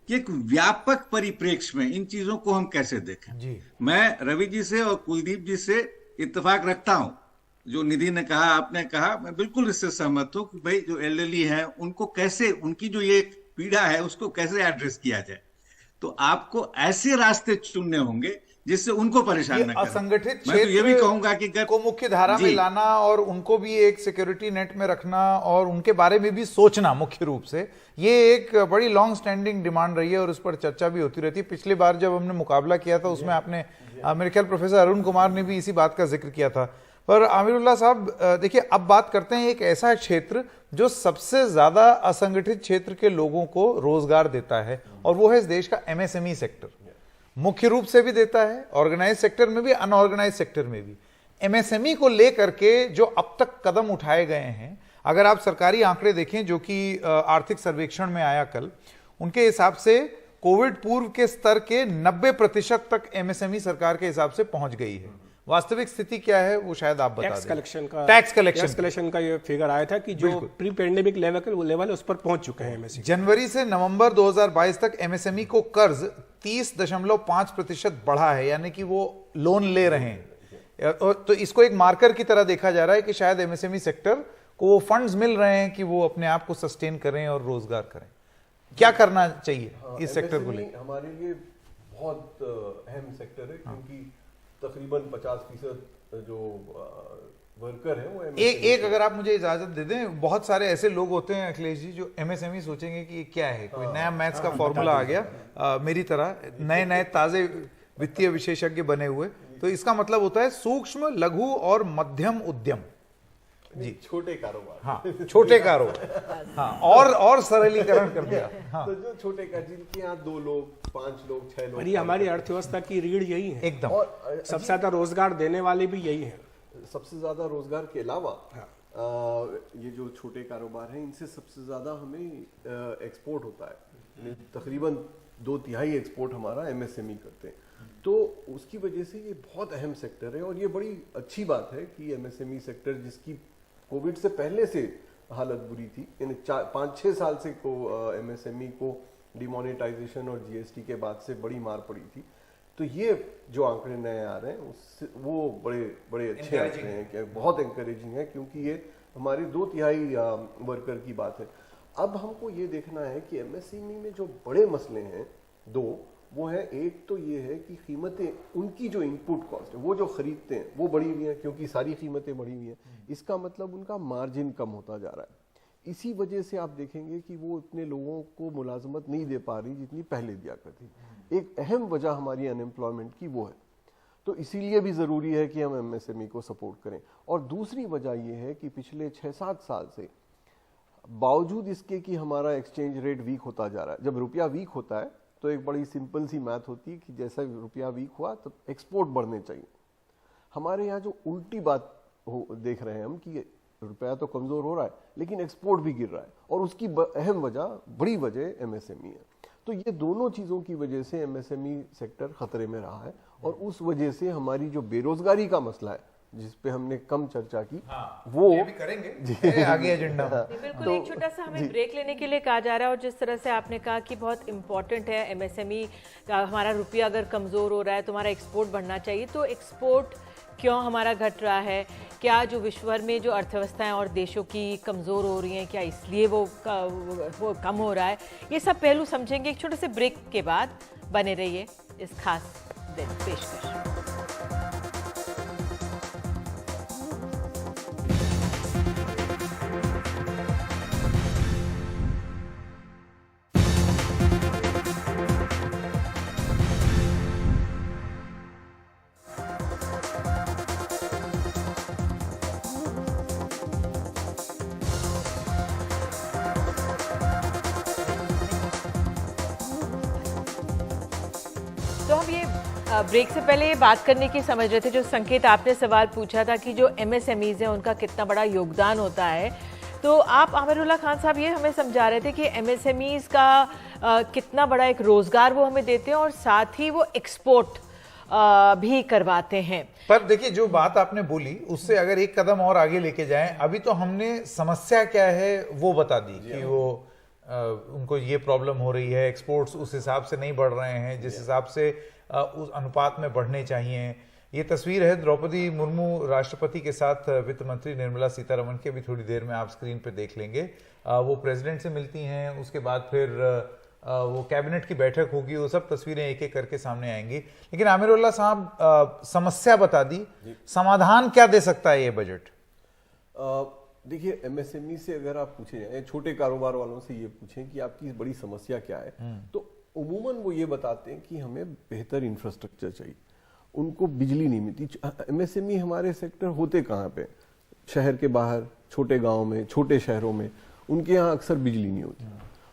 कि एक व्यापक परिप्रेक्ष्य में इन चीजों को हम कैसे देखें जी। मैं रवि जी से और कुलदीप जी से इत्तेफाक रखता हूं। जो निधि ने कहा, आपने कहा, मैं बिल्कुल इससे सहमत हूं कि भाई जो एल्डरली है उनको कैसे, उनकी जो ये पीड़ा है उसको कैसे एड्रेस किया जाए। तो आपको ऐसे रास्ते चुनने होंगे जिससे उनको परेशान न करें। असंगठित मैं तो ये भी कहूंगा कि को मुख्य धारा में लाना और उनको भी एक सिक्योरिटी नेट में रखना और उनके बारे में भी सोचना मुख्य रूप से, ये एक बड़ी लॉन्ग स्टैंडिंग डिमांड रही है और उस पर चर्चा भी होती रहती है। पिछली बार जब हमने मुकाबला किया था उसमें आपने, मेरे ख्याल प्रोफेसर अरुण कुमार ने भी इसी बात का जिक्र किया था। पर आमिरुल्लाह साहब, देखिए अब बात करते हैं एक ऐसा क्षेत्र जो सबसे ज्यादा असंगठित क्षेत्र के लोगों को रोजगार देता है, और वो है इस देश का एमएसएमई सेक्टर। मुख्य रूप से भी देता है, ऑर्गेनाइज सेक्टर में भी, अनऑर्गेनाइज सेक्टर में भी। एमएसएमई को लेकर के जो अब तक कदम उठाए गए हैं, अगर आप सरकारी आंकड़े देखें जो कि आर्थिक सर्वेक्षण में आया कल, उनके हिसाब से कोविड पूर्व के स्तर के 90% तक एमएसएमई सरकार के हिसाब से पहुंच गई है। वास्तविक स्थिति क्या है वो शायद आप बता दें। टैक्स कलेक्शन का ये फिगर आया था कि जो प्री पेंडेमिक लेवल है उस पर पहुंच चुके हैं एमएसएमई। जनवरी से नवंबर 2022 तक एमएसएमई को कर्ज 30.5% बढ़ा है, यानी कि वो लोन ले रहे हैं। तो इसको एक मार्कर की तरह देखा जा रहा है कि शायद एमएसएमई सेक्टर को वो फंड्स मिल रहे हैं कि वो अपने आप को सस्टेन करें और रोजगार करें। क्या करना चाहिए इस सेक्टर को लेकर? हमारे लिए बहुत अहम सेक्टर है, क्योंकि तकरीबन 50% जो वर्कर है वो एक अगर आप मुझे इजाजत दे दें, बहुत सारे ऐसे लोग होते हैं अखिलेश जी जो एमएसएमई सोचेंगे कि ये क्या है, कोई नया मैथ्स का फॉर्मूला आ गया, मेरी तरह नए ताजे वित्तीय विशेषज्ञ बने हुए। तो इसका मतलब होता है सूक्ष्म, लघु और मध्यम उद्यम जी, छोटे कारोबार। हाँ, छोटे कारोबार। हाँ, और सरलीकरण कर दिया। हाँ। तो जो छोटे का, जिनके यहाँ 2 लोग, 5 लोग, 6 लोग, ये हमारी अर्थव्यवस्था की रीढ़ यही है एकदम। और सबसे ज्यादा रोजगार देने वाले भी यही है। सबसे ज्यादा रोजगार के अलावा ये जो छोटे कारोबार हैं, इनसे सबसे ज्यादा हमें एक्सपोर्ट होता है। तकरीबन 2/3 एक्सपोर्ट हमारा एमएसएमई करते हैं। तो उसकी वजह से ये बहुत अहम सेक्टर है और ये बड़ी अच्छी बात है कि एमएसएमई सेक्टर, जिसकी कोविड से पहले से हालत बुरी थी, यानी 5-6 साल से एमएसएमई को डिमोनेटाइजेशन और जीएसटी के बाद से बड़ी मार पड़ी थी। तो ये जो आंकड़े नए आ रहे हैं उससे वो बड़े अच्छे आंकड़े हैं, कि बहुत एंकरेजिंग है, क्योंकि ये हमारी 2/3 वर्कर की बात है। अब हमको ये देखना है कि एमएसएमई में जो बड़े मसले हैं दो, वो है, एक तो ये है कि कीमतें, उनकी जो इनपुट कॉस्ट है, वो जो खरीदते हैं वो बढ़ी हुई है, क्योंकि सारी कीमतें बढ़ी हुई हैं। इसका मतलब उनका मार्जिन कम होता जा रहा है। इसी वजह से आप देखेंगे कि वो इतने लोगों को मुलाजमत नहीं दे पा रही जितनी पहले दिया करती। एक अहम वजह हमारी अनएम्प्लॉयमेंट की वो है, तो इसीलिए भी ज़रूरी है कि हम एमएसएमई को सपोर्ट करें। और दूसरी वजह ये है कि पिछले 6-7 साल से बावजूद इसके कि हमारा एक्सचेंज रेट वीक होता जा रहा है, जब रुपया वीक होता है तो एक बड़ी सिंपल सी मैथ होती है कि जैसा रुपया वीक हुआ तो एक्सपोर्ट बढ़ने चाहिए। हमारे यहाँ जो उल्टी बात देख रहे हैं हम कि रुपया तो कमज़ोर हो रहा है लेकिन एक्सपोर्ट भी गिर रहा है, और उसकी अहम वजह, बड़ी वजह एमएसएमई है। तो ये दोनों चीज़ों की वजह से एमएसएमई सेक्टर खतरे में रहा है, और उस वजह से हमारी जो बेरोजगारी का मसला है जिस पे हमने कम चर्चा की, वो ये भी करेंगे आगे एजेंडा। बिल्कुल, एक छोटा सा हमें ब्रेक लेने के लिए कहा जा रहा है, और जिस तरह से आपने कहा कि बहुत इंपॉर्टेंट है एमएसएमई का, हमारा रुपया अगर कमज़ोर हो रहा है तो हमारा एक्सपोर्ट बढ़ना चाहिए। तो एक्सपोर्ट क्यों हमारा घट रहा है? क्या जो विश्व भर में जो अर्थव्यवस्थाएं और देशों की कमज़ोर हो रही हैं, क्या इसलिए वो कम हो रहा है? ये सब पहलू समझेंगे एक छोटे से ब्रेक के बाद। बने रहिए इस खास दिन पेशकश। तो हम ये ब्रेक से पहले ये बात करने की समझ रहे थे, जो संकेत आपने सवाल पूछा था कि जो एमएसएमईज हैं उनका कितना बड़ा योगदान होता है। तो आप आमिरुल्लाह खान साहब ये हमें समझा रहे थे कि एमएसएमईज का कितना बड़ा एक रोजगार वो हमें देते हैं, और साथ ही वो एक्सपोर्ट भी करवाते हैं। पर देखिए, जो बात आपने बोली उससे अगर एक कदम और आगे लेके जाएं, अभी तो हमने समस्या क्या है वो बता दी कि वो उनको ये प्रॉब्लम हो रही है, एक्सपोर्ट्स उस हिसाब से नहीं बढ़ रहे हैं जिस हिसाब से उस अनुपात में बढ़ने चाहिए। ये तस्वीर है द्रौपदी मुर्मू राष्ट्रपति के साथ वित्त मंत्री निर्मला सीतारमण के, भी थोड़ी देर में आप स्क्रीन पे देख लेंगे। वो प्रेसिडेंट से मिलती हैं, उसके बाद फिर वो कैबिनेट की बैठक होगी, वो सब तस्वीरें एक एक करके सामने आएंगी। लेकिन आमिरुल्लाह साहब, समस्या बता दी, समाधान क्या दे सकता है ये बजट? देखिए, एमएसएमई से अगर आप पूछे, छोटे कारोबार वालों से ये पूछें कि आपकी बड़ी समस्या क्या है, तो उमूमन वो ये बताते हैं कि हमें बेहतर इंफ्रास्ट्रक्चर चाहिए, उनको बिजली नहीं मिलती। एमएसएमई हमारे सेक्टर होते कहाँ पे? शहर के बाहर, छोटे गांव में, छोटे शहरों में, उनके यहाँ अक्सर बिजली नहीं होती।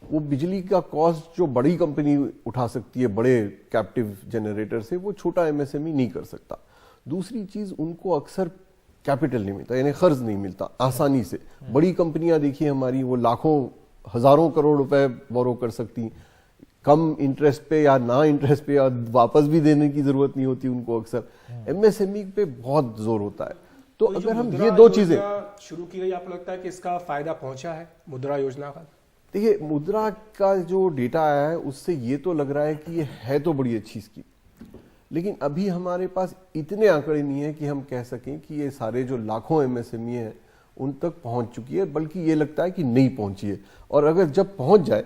वो बिजली का कॉस्ट जो बड़ी कंपनी उठा सकती है बड़े कैप्टिव जनरेटर से, वो छोटा एमएसएमई नहीं कर सकता। दूसरी चीज, उनको अक्सर कैपिटल नहीं मिलता, यानी कर्ज नहीं मिलता आसानी से। बड़ी कंपनियां देखिए हमारी, वो लाखों हजारों करोड़ रुपए बोरो कर सकती, कम इंटरेस्ट पे या ना इंटरेस्ट पे, और वापस भी देने की जरूरत नहीं होती उनको अक्सर। एमएसएमई पे बहुत जोर होता है। तो अगर हम ये दो चीजें शुरू की गई, आपको लगता है कि इसका फायदा पहुंचा है मुद्रा योजना का? देखिए, मुद्रा का जो डेटा आया है उससे ये तो लग रहा है कि ये है तो बड़ी अच्छी स्कीम, लेकिन अभी हमारे पास इतने आंकड़े नहीं है कि हम कह सकें कि ये सारे जो लाखों एमएसएमई हैं उन तक पहुंच चुकी है, बल्कि ये लगता है कि नहीं पहुंची है। और अगर जब पहुंच जाए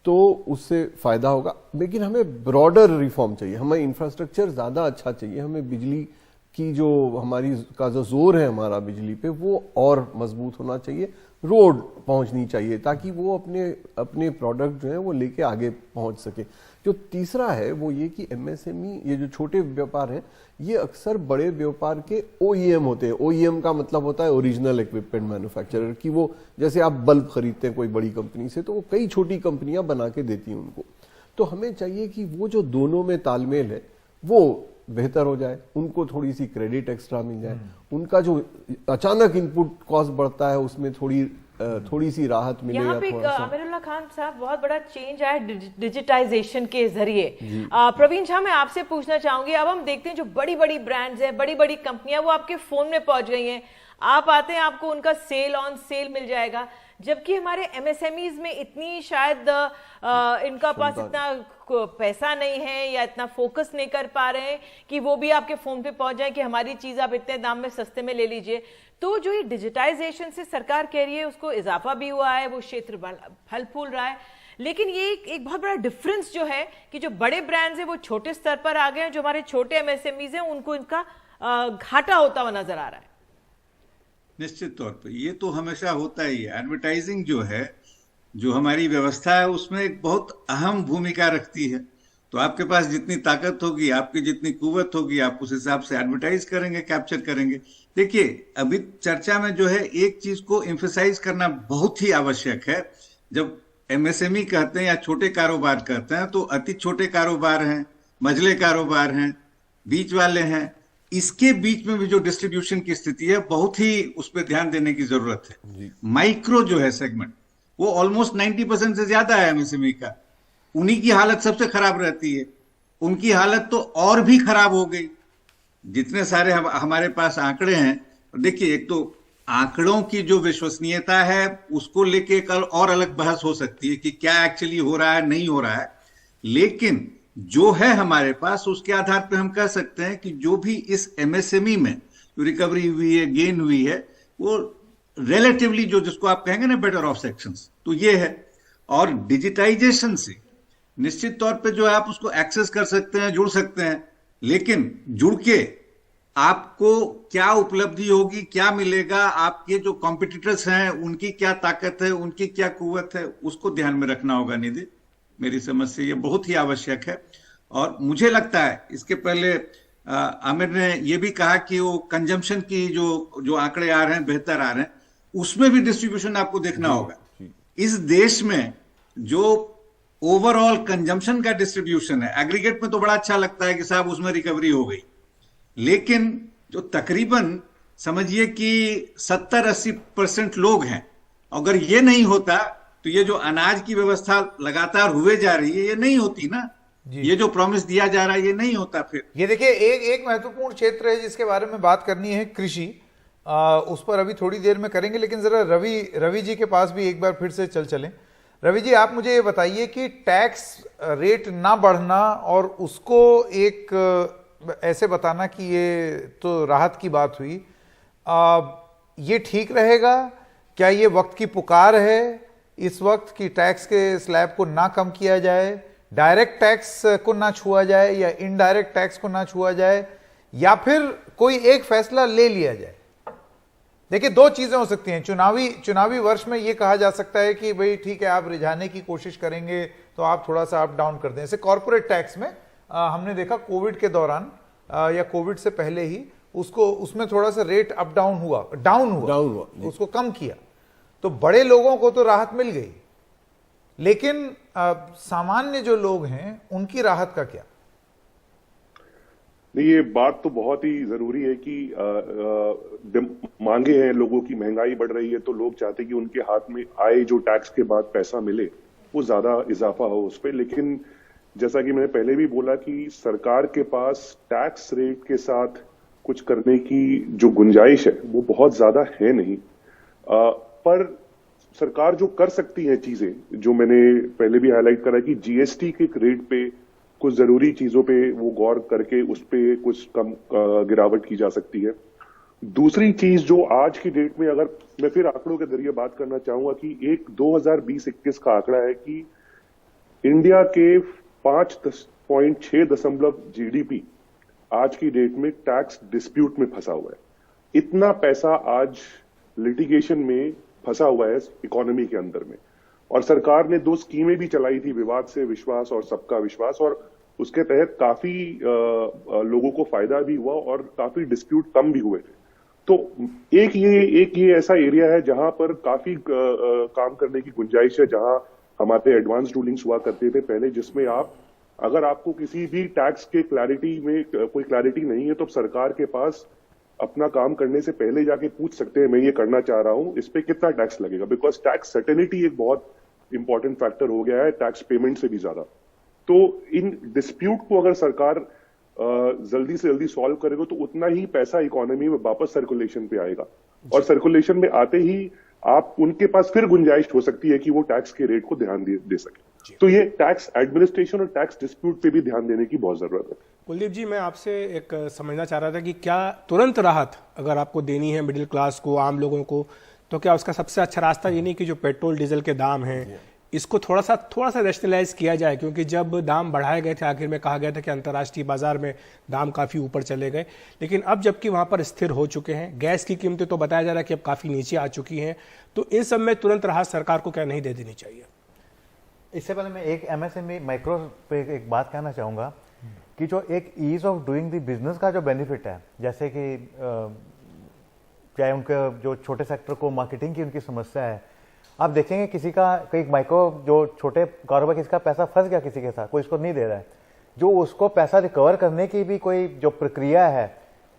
तो उससे फायदा होगा। लेकिन हमें ब्रॉडर रिफॉर्म चाहिए, हमें इंफ्रास्ट्रक्चर ज्यादा अच्छा चाहिए, हमें बिजली की जो हमारी का जो जोर है हमारा बिजली पे, वो और मजबूत होना चाहिए। रोड पहुंचनी चाहिए ताकि वो अपने प्रोडक्ट जो है वो लेके आगे पहुंच सके। जो तीसरा है वो ये कि एमएसएमई, ये जो छोटे व्यापार हैं, ये अक्सर बड़े व्यापार के ओईएम होते हैं। ओईएम का मतलब होता है ओरिजिनल इक्विपमेंट मैन्युफैक्चरर, की वो जैसे आप बल्ब खरीदते हैं कोई बड़ी कंपनी से, तो वो कई छोटी कंपनियां बना के देती हैं उनको। तो हमें चाहिए कि वो जो दोनों में तालमेल है वो बेहतर हो जाए, उनको थोड़ी सी क्रेडिट एक्स्ट्रा मिल जाए, उनका जो अचानक इनपुट कॉस्ट बढ़ता है उसमें थोड़ी सी राहत मिले। यहाँ पे आमिरुल्लाह खान साहब, बहुत बड़ा चेंज आया डिजिटाइजेशन के जरिए। प्रवीण झा, मैं आपसे पूछना चाहूंगी, अब हम देखते हैं जो बड़ी बड़ी ब्रांड्स हैं, बड़ी बड़ी कंपनियां, वो आपके फोन में पहुंच गई हैं। आप आते हैं, आपको उनका सेल ऑन सेल मिल जाएगा, जबकि हमारे एमएसएमईज में इतनी शायद इनका पास इतना पैसा नहीं है या इतना फोकस नहीं कर पा रहे हैं कि वो भी आपके फोन पे पहुंच जाए कि हमारी चीज आप इतने दाम में सस्ते में ले लीजिए। तो जो ये डिजिटाइजेशन से सरकार कह रही है उसको इजाफा भी हुआ है, वो क्षेत्र फल फूल रहा है, लेकिन ये एक बहुत बड़ा डिफरेंस जो है कि जो बड़े ब्रांड्स हैं वो छोटे स्तर पर आ गए हैं, जो हमारे छोटे एमएसएमईज हैं उनको इनका घाटा होता हुआ नजर आ रहा है। निश्चित तौर पर ये तो हमेशा होता ही है। एडवर्टाइजिंग जो है, जो हमारी व्यवस्था है, उसमें एक बहुत अहम भूमिका रखती है। तो आपके पास जितनी ताकत होगी, आपकी जितनी कुव्वत होगी, आप उस हिसाब से एडवर्टाइज करेंगे, कैप्चर करेंगे। देखिए, अभी चर्चा में जो है एक चीज को एम्फेसाइज करना बहुत ही आवश्यक है। जब एमएसएमई कहते हैं या छोटे कारोबार कहते हैं, तो अति छोटे कारोबार हैं, मझले कारोबार हैं, बीच वाले हैं। इसके बीच में भी जो डिस्ट्रीब्यूशन की स्थिति है, बहुत ही उस पर ध्यान देने की जरूरत है। माइक्रो जो है सेगमेंट, वो ऑलमोस्ट 90% से ज्यादा है एमएसएमई का। उन्हीं की हालत सबसे खराब रहती है। उनकी हालत तो और भी खराब हो गई। जितने सारे हमारे पास आंकड़े हैं, देखिए, एक तो आंकड़ों की जो विश्वसनीयता है उसको लेके कल और अलग बहस हो सकती है कि क्या एक्चुअली हो रहा है, नहीं हो रहा है। लेकिन जो है हमारे पास, उसके आधार पर हम कह सकते हैं कि जो भी इस एमएसएमई में जो रिकवरी हुई है, गेन हुई है, वो रिलेटिवली जो जिसको आप कहेंगे ना बेटर ऑफ सेक्शंस, तो ये है। और डिजिटाइजेशन से निश्चित तौर पे जो है आप उसको एक्सेस कर सकते हैं, जुड़ सकते हैं, लेकिन जुड़ के आपको क्या उपलब्धि होगी, क्या मिलेगा, आपके जो कॉम्पिटिटर्स हैं उनकी क्या ताकत है, उनकी क्या कुव्वत है, उसको ध्यान में रखना होगा निधि। मेरी समझ से ये बहुत ही आवश्यक है। और मुझे लगता है इसके पहले आमिर ने ये भी कहा कि वो कंजम्पशन की जो आंकड़े आ रहे हैं, बेहतर आ रहे हैं, उसमें भी डिस्ट्रीब्यूशन आपको देखना होगा। इस देश में जो ओवरऑल कंजम्पशन का डिस्ट्रीब्यूशन है, एग्रीगेट में तो बड़ा अच्छा लगता है कि साहब उसमें रिकवरी हो गई, लेकिन जो तकरीबन समझिए कि 70-80% लोग हैं, अगर ये नहीं होता तो ये जो अनाज की व्यवस्था लगातार हुए जा रही है, ये नहीं होती ना। ये जो प्रॉमिस दिया जा रहा है, ये नहीं होता। फिर ये देखिए, एक महत्वपूर्ण क्षेत्र है जिसके बारे में बात करनी है, कृषि। उस पर अभी थोड़ी देर में करेंगे, लेकिन जरा रवि जी के पास भी एक बार फिर से चलें। रवि जी, आप मुझे ये बताइए कि टैक्स रेट ना बढ़ना और उसको एक ऐसे बताना कि ये तो राहत की बात हुई, ये ठीक रहेगा? क्या ये वक्त की पुकार है इस वक्त कि टैक्स के स्लैब को ना कम किया जाए, डायरेक्ट टैक्स को ना छुआ जाए या इनडायरेक्ट टैक्स को ना छुआ जाए, या फिर कोई एक फैसला ले लिया जाए? देखिए, दो चीजें हो सकती हैं। चुनावी वर्ष में ये कहा जा सकता है कि भाई ठीक है, आप रिझाने की कोशिश करेंगे तो आप थोड़ा सा अप डाउन कर दें। जैसे कॉर्पोरेट टैक्स में हमने देखा कोविड के दौरान या कोविड से पहले ही उसमें थोड़ा सा रेट अप डाउन हुआ, उसको कम किया, तो बड़े लोगों को तो राहत मिल गई, लेकिन सामान्य जो लोग हैं उनकी राहत का क्या? नहीं, ये बात तो बहुत ही जरूरी है कि मांगे हैं लोगों की, महंगाई बढ़ रही है, तो लोग चाहते हैं कि उनके हाथ में आए जो टैक्स के बाद पैसा मिले वो ज्यादा इजाफा हो उस पर। लेकिन जैसा कि मैंने पहले भी बोला कि सरकार के पास टैक्स रेट के साथ कुछ करने की जो गुंजाइश है वो बहुत ज्यादा है नहीं। पर सरकार जो कर सकती है चीजें, जो मैंने पहले भी हाईलाइट करा कि जीएसटी के रेट पे कुछ जरूरी चीजों पे वो गौर करके उस पे कुछ कम गिरावट की जा सकती है। दूसरी चीज जो आज की डेट में, अगर मैं फिर आंकड़ों के जरिए बात करना चाहूंगा कि एक 2020-21 का आंकड़ा है कि इंडिया के 5.6 जीडीपी आज की डेट में टैक्स डिस्प्यूट में फंसा हुआ है। इतना पैसा आज लिटिगेशन में फंसा हुआ है इकोनॉमी के अंदर में। और सरकार ने 2 स्कीमें भी चलाई थी, विवाद से विश्वास और सबका विश्वास, और उसके तहत काफी लोगों को फायदा भी हुआ और काफी डिस्प्यूट कम भी हुए थे। तो एक ये ऐसा एरिया है जहां पर काफी काम करने की गुंजाइश है, जहां हमारे एडवांस रूलिंग्स हुआ करते थे पहले, जिसमें अगर आपको किसी भी टैक्स के क्लैरिटी में कोई क्लैरिटी नहीं है तो सरकार के पास अपना काम करने से पहले जाके पूछ सकते हैं, मैं ये करना चाह रहा हूं, इस पे कितना टैक्स लगेगा। बिकॉज टैक्स सर्टेनिटी एक बहुत इंपॉर्टेंट फैक्टर हो गया है टैक्स पेमेंट से भी ज्यादा। तो इन डिस्प्यूट को अगर सरकार जल्दी से जल्दी सॉल्व करेगा तो उतना ही पैसा इकोनॉमी में वापस सर्कुलेशन पे आएगा, और सर्कुलेशन में आते ही आप उनके पास फिर गुंजाइश हो सकती है कि वो टैक्स के रेट को ध्यान दे सके। तो ये टैक्स एडमिनिस्ट्रेशन और टैक्स डिस्प्यूट पे भी ध्यान देने की बहुत जरूरत है। कुलदीप जी, मैं आपसे एक समझना चाह रहा था कि क्या तुरंत राहत अगर आपको देनी है मिडिल क्लास को, आम लोगों को, तो क्या उसका सबसे अच्छा रास्ता ये नहीं कि जो पेट्रोल डीजल के दाम हैं इसको थोड़ा सा रेशनलाइज किया जाए? क्योंकि जब दाम बढ़ाए गए थे, आखिर में कहा गया था कि अंतर्राष्ट्रीय बाजार में दाम काफ़ी ऊपर चले गए, लेकिन अब जबकि वहाँ पर स्थिर हो चुके हैं, गैस की कीमतें तो बताया जा रहा है कि अब काफ़ी नीचे आ चुकी हैं, तो इन सब में तुरंत राहत सरकार को क्या नहीं दे देनी चाहिए? इससे पहले मैं एक एमएसएमई माइक्रो पे एक बात कहना चाहूँगा कि जो एक ease of doing the business का जो बेनिफिट है, जैसे कि चाहे उनके जो छोटे सेक्टर को मार्केटिंग की उनकी समस्या है, आप देखेंगे किसी का कोई माइक्रो जो छोटे कारोबार, किसी का पैसा फंस गया किसी के साथ, कोई इसको नहीं दे रहा है, जो उसको पैसा रिकवर करने की भी कोई जो प्रक्रिया है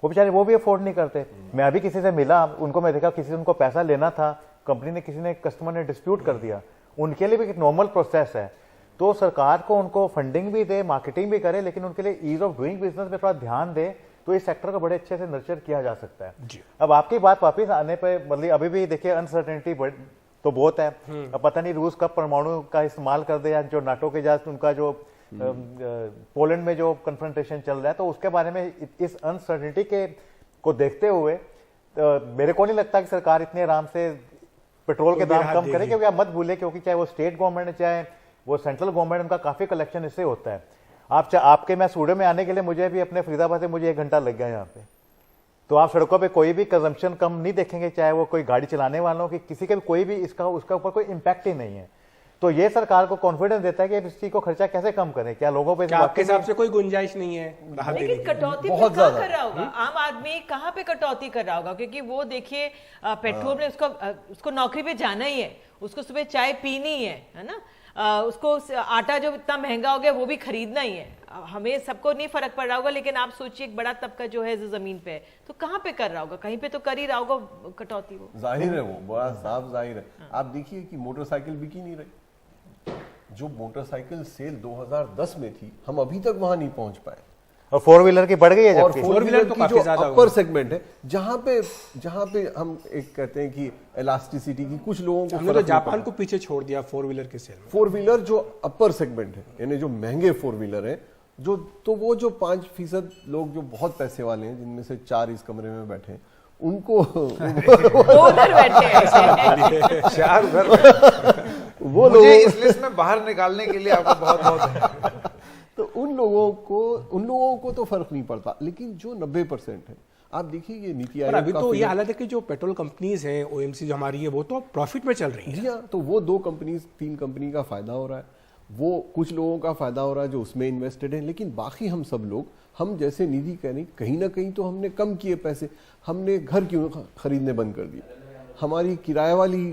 वो बेचारे वो भी अफोर्ड नहीं करते। मैं अभी किसी से मिला, उनको मैं देखा किसी से उनको पैसा लेना था, कंपनी ने किसी ने कस्टमर ने डिस्प्यूट कर दिया, उनके लिए भी एक नॉर्मल प्रोसेस है। तो सरकार को उनको फंडिंग भी दे, मार्केटिंग भी करे, लेकिन उनके लिए ईज ऑफ डूइंग बिजनेस में थोड़ा ध्यान दे, तो इस सेक्टर को बड़े अच्छे से नर्चर किया जा सकता है। अब आपकी बात वापस आने पे, मतलब अभी भी देखिए अनसर्टेनिटी तो बहुत है। अब पता नहीं रूस कब परमाणु का इस्तेमाल कर दे, या जो नाटो के जहाज उनका जो पोलैंड में जो कन्फ्रंटेशन चल रहा है, तो उसके बारे में इस अनसर्टेनिटी के को देखते हुए मेरे को नहीं लगता कि सरकार इतने आराम से पेट्रोल के दाम कम करे, क्योंकि आप मत भूले, क्योंकि चाहे वो स्टेट गवर्नमेंट है चाहे वो सेंट्रल गवर्नमेंट, उनका काफी कलेक्शन इससे होता है। आपके मैं स्टूडियो में आने के लिए मुझे भी अपने फरीदाबाद से मुझे 1 घंटा लग गया यहाँ पे, तो आप सड़कों पे कोई भी कंजम्पशन कम नहीं देखेंगे, चाहे वो कोई गाड़ी चलाने वालों की, किसी के भी कोई भी इसका उसका ऊपर कोई इम्पैक्ट ही नहीं है। तो ये सरकार को कॉन्फिडेंस देता है कि इस चीज को खर्चा कैसे कम करें, क्या लोगों पे आपके हिसाब से कोई गुंजाइश नहीं है? लेकिन कटौती बहुत ज्यादा कर रहा होगा आम आदमी, कहाँ पे कटौती कर रहा होगा? क्योंकि वो देखिए पेट्रोल में उसको नौकरी पे जाना ही है, उसको सुबह चाय पीनी है ना, उसको आटा जो इतना महंगा हो गया वो भी खरीदना ही है। हमें सबको नहीं फर्क पड़ रहा होगा, लेकिन आप सोचिए एक बड़ा तबका जो है जो जमीन पे है, तो कहाँ पे कर रहा होगा? कहीं पे तो कर ही रहा होगा कटौती। वो जाहिर है, वो बड़ा साफ जाहिर है। आप देखिए कि मोटरसाइकिल बिकी नहीं रही। जो मोटरसाइकिल सेल 2010 में थी, हम अभी तक वहां नहीं पहुंच पाए, और 4 व्हीलर की बढ़ गई है, और 4 व्हीलर तो काफी ज्यादा अपर सेगमेंट है, जहां पे हम एक कहते हैं कि इलास्टिसिटी की, कुछ लोगों को हमने तो जापान को पीछे छोड़ दिया 4 व्हीलर के सेल में। 4 व्हीलर जो अपर सेगमेंट है, यानी जो महंगे 4 व्हीलर है, तो वो जो 5% लोग जो बहुत पैसे वाले हैं, जिनमें से 4 इस कमरे में बैठे हैं, उनको उधर बैठे हैं 4 घर वो मुझे इस लिस्ट में बाहर निकालने के लिए आपको बहुत बहुत तो उन लोगों को तो फर्क नहीं पड़ता, लेकिन जो 90% है, आप देखिए ये नीति आयोग अभी तो ये हालत है कि जो पेट्रोल कंपनीज हैं, ओएमसी जो हमारी है, वो तो प्रॉफिट में चल रही है। जी हाँ, तो वो 3 कंपनी का फायदा हो रहा है, वो कुछ लोगों का फायदा हो रहा है जो उसमें इन्वेस्टेड है, लेकिन बाकी हम सब लोग, हम जैसे निधि कहीं ना कहीं तो हमने कम किए पैसे, हमने घर क्यों खरीदने बंद कर दिए, हमारी किराए वाली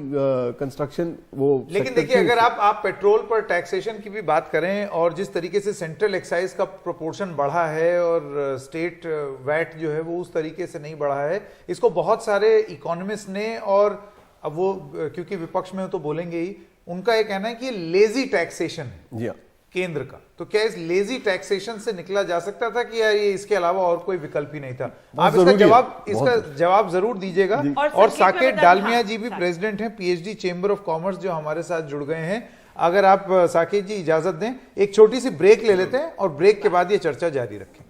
कंस्ट्रक्शन वो। लेकिन देखिए, अगर आप पेट्रोल पर टैक्सेशन की भी बात करें, और जिस तरीके से सेंट्रल एक्साइज का प्रोपोर्शन बढ़ा है और स्टेट वैट जो है वो उस तरीके से नहीं बढ़ा है, इसको बहुत सारे इकोनॉमिस्ट ने, और अब वो क्योंकि विपक्ष में हो तो बोलेंगे ही, उनका ये कहना है कि लेजी टैक्सेशन है जी हाँ केंद्र का। तो क्या इस लेजी टैक्सेशन से निकला जा सकता था कि यार ये इसके अलावा और कोई विकल्प ही नहीं था? आप इसका जवाब जरूर दीजिएगा। और साकेत डालमिया जी भी प्रेसिडेंट हैं पीएचडी चेंबर ऑफ कॉमर्स, जो हमारे साथ जुड़ गए हैं। अगर आप साकेत जी इजाजत दें, एक छोटी सी ब्रेक ले लेते हैं और ब्रेक के बाद ये चर्चा जारी रखेंगे।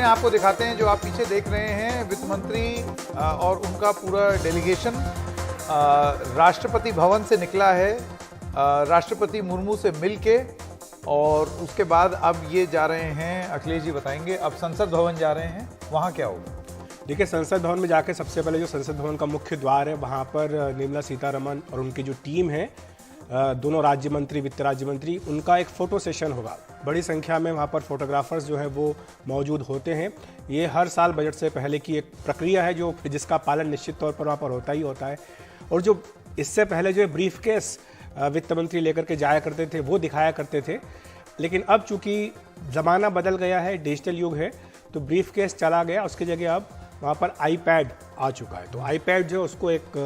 आपको दिखाते हैं, जो आप पीछे देख रहे हैं, वित्त मंत्री और उनका पूरा डेलीगेशन राष्ट्रपति भवन से निकला है, राष्ट्रपति मुर्मू से मिलके, और उसके बाद अब ये जा रहे हैं, अखिलेश जी बताएंगे, अब संसद भवन जा रहे हैं। वहाँ क्या होगा? देखिए, संसद भवन में जाके सबसे पहले जो संसद भवन का मुख्य द्वार है, वहाँ पर निर्मला सीतारमण और उनकी जो टीम है, दोनों राज्य मंत्री, वित्त राज्य मंत्री, उनका एक फ़ोटो सेशन होगा। बड़ी संख्या में वहाँ पर फोटोग्राफर्स जो हैं वो मौजूद होते हैं। ये हर साल बजट से पहले की एक प्रक्रिया है, जो जिसका पालन निश्चित तौर पर वहाँ पर होता ही होता है। और जो इससे पहले जो ब्रीफ केस वित्त मंत्री लेकर के जाया करते थे, वो दिखाया करते थे, लेकिन अब चूँकि ज़माना बदल गया है, डिजिटल युग है, तो ब्रीफ केस चला गया, उसकी जगह अब वहाँ पर iPad आ चुका है। तो आईपैड जो उसको एक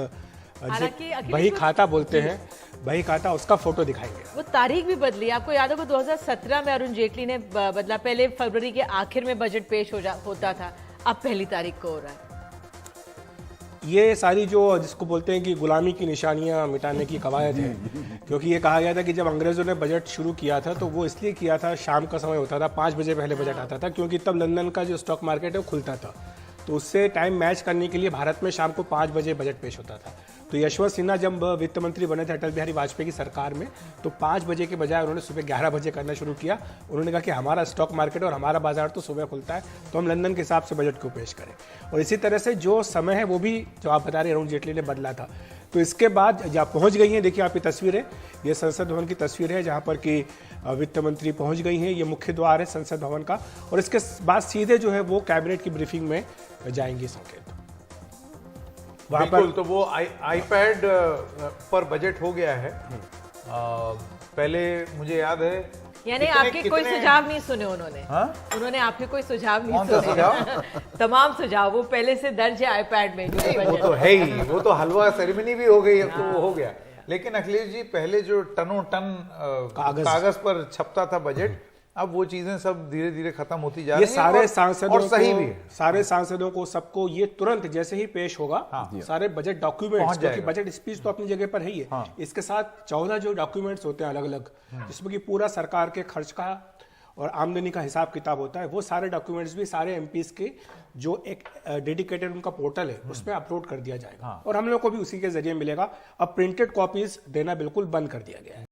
हालांकि बही खाता बोलते हैं, बही खाता, उसका फोटो दिखाएंगे। वो तारीख भी बदली, आपको याद होगा 2017 में अरुण जेटली ने बदला, पहले फरवरी के आखिर में बजट पेश होता था, अब पहली तारीख को हो रहा है। ये सारी जो जिसको बोलते हैं कि गुलामी की निशानियां मिटाने की कवायद है, क्योंकि ये कहा गया था कि जब अंग्रेजों ने बजट शुरू किया था तो वो इसलिए किया था, शाम का समय होता था, 5 बजे पहले बजट आता था, क्योंकि तब लंदन का जो स्टॉक मार्केट है वो खुलता था, तो उससे टाइम मैच करने के लिए भारत में शाम को 5 बजे बजट पेश होता था। तो यशवंत सिन्हा जब वित्त मंत्री बने थे अटल बिहारी वाजपेयी की सरकार में, तो 5 बजे के बजाय उन्होंने सुबह 11 बजे करना शुरू किया। उन्होंने कहा कि हमारा स्टॉक मार्केट और हमारा बाजार तो सुबह खुलता है, तो हम लंदन के हिसाब से बजट को पेश करें। और इसी तरह से जो समय है वो भी, जो आप बता रहे अरुण जेटली ने बदला था। तो इसके बाद जहाँ पहुँच गई हैं, देखिए आपकी तस्वीर है, ये संसद भवन की तस्वीर है जहाँ पर कि वित्त मंत्री पहुँच गई हैं। ये मुख्य द्वार है संसद भवन का, और इसके बाद सीधे जो है वो कैबिनेट की ब्रीफिंग में जाएंगी संकेत। वहाँ पर तो वो आईपैड पर बजट हो गया है। पहले मुझे याद है, यानी आपके कोई सुझाव नहीं सुने उन्होंने? उन्होंने आपके कोई सुझाव नहीं सुने? सुझाव? तमाम सुझाव वो पहले से दर्ज है आईपैड में। वो तो है ही, वो तो हलवा सेरेमनी भी हो गई, अब तो वो हो गया। लेकिन अखिलेश जी, पहले जो टनों टन कागज पर छपता था बजट, अब वो चीजें सब धीरे धीरे खत्म होती जा रही हैं। ये सारे सांसदों और सही भी है। सारे सांसदों को, सबको ये तुरंत जैसे ही पेश होगा, सारे बजट डॉक्यूमेंट्स, क्योंकि बजट स्पीच तो अपनी जगह पर है ही है, इसके साथ 14 जो डॉक्यूमेंट्स होते हैं अलग अलग, जिसमें कि पूरा सरकार के खर्च का और आमदनी का हिसाब किताब होता है, वो सारे डॉक्यूमेंट्स भी सारे एमपीज के जो एक डेडिकेटेड उनका पोर्टल है उसमें अपलोड कर दिया जाएगा, और हम लोग को भी उसी के जरिए मिलेगा। अब प्रिंटेड कॉपीज देना बिल्कुल बंद कर दिया गया है।